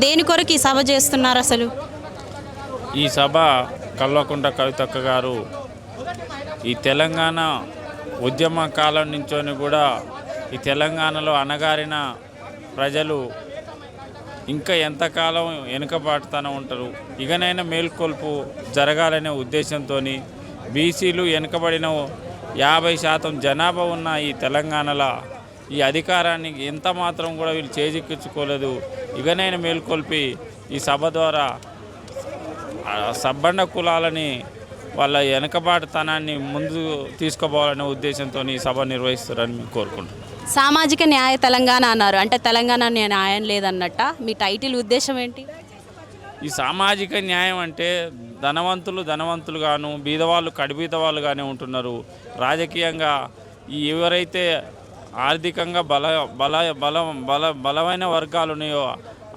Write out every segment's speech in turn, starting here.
దేని కొరకు ఈ సభ చేస్తున్నారు అసలు? ఈ సభ కల్వకుంట్ల కవితక్క గారు ఈ తెలంగాణ ఉద్యమ కాలం నుంచోని కూడా ఈ తెలంగాణలో అణగారిన ప్రజలు ఇంకా ఎంతకాలం వెనుకబాటుతూనే ఉంటారు, ఇకనైనా మేల్కొల్పు జరగాలనే ఉద్దేశంతో బీసీలు వెనుకబడిన 50% జనాభా ఉన్న ఈ తెలంగాణలో ఈ అధికారాన్ని ఎంత మాత్రం కూడా వీళ్ళు చేజిక్కించుకోలేదు. ఇకనైనా మేల్కొల్పి ఈ సభ ద్వారా సబ్బండ కులాలని వాళ్ళ వెనుకబాటుతనాన్ని ముందు తీసుకుపోవాలనే ఉద్దేశంతో ఈ సభ నిర్వహిస్తారని మేము కోరుకుంటున్నాం. సామాజిక న్యాయ తెలంగాణ అన్నారు, అంటే తెలంగాణ న్యాయం లేదన్నట్ట. మీ టైటిల్ ఉద్దేశం ఏంటి? ఈ సామాజిక న్యాయం అంటే ధనవంతులు గాను, బీదవాళ్ళు కడిబీదవాళ్ళుగానే ఉంటున్నారు. రాజకీయంగా ఎవరైతే ఆర్థికంగా బలమైన వర్గాలు ఉన్నాయో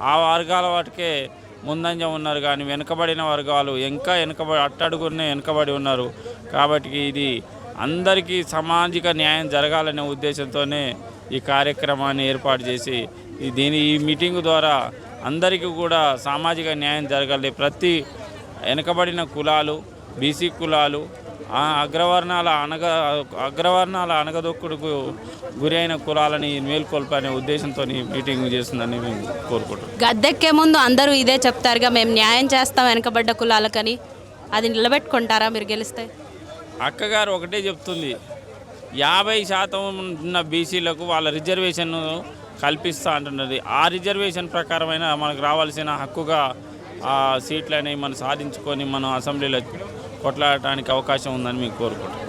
ఆ వర్గాల వాటికే ముందంజ ఉన్నారు, కానీ వెనుకబడిన వర్గాలు ఇంకా అట్టడుగునే వెనుకబడి ఉన్నారు. కాబట్టి ఇది అందరికీ సామాజిక న్యాయం జరగాలనే ఉద్దేశంతోనే ఈ కార్యక్రమాన్ని ఏర్పాటు చేసి ఈ మీటింగ్ ద్వారా అందరికీ కూడా సామాజిక న్యాయం జరగాలి. ప్రతి వెనుకబడిన కులాలు, బీసీ కులాలు, అగ్రవర్ణాల అణగదొక్కుడుకు గురైన కులాలని మేల్కొల్పనే ఉద్దేశంతో మీటింగ్ చేస్తుందని మేము కోరుకుంటున్నాం. గద్దెక్కే ముందు అందరూ ఇదే చెప్తారుగా, మేము న్యాయం చేస్తాం వెనుకబడ్డ కులాలకని. అది నిలబెట్టుకుంటారా మీరు గెలిస్తే? అక్కగారు ఒకటే చెప్తుంది, 50% ఉన్న బీసీలకు వాళ్ళ రిజర్వేషన్ కల్పిస్తూ అంటున్నది. ఆ రిజర్వేషన్ ప్రకారమైన మనకు రావాల్సిన హక్కుగా ఆ సీట్లని మనం సాధించుకొని మనం అసెంబ్లీలో కొట్లాడటానికి అవకాశం ఉందని మేము కోరుకుంటున్నాం.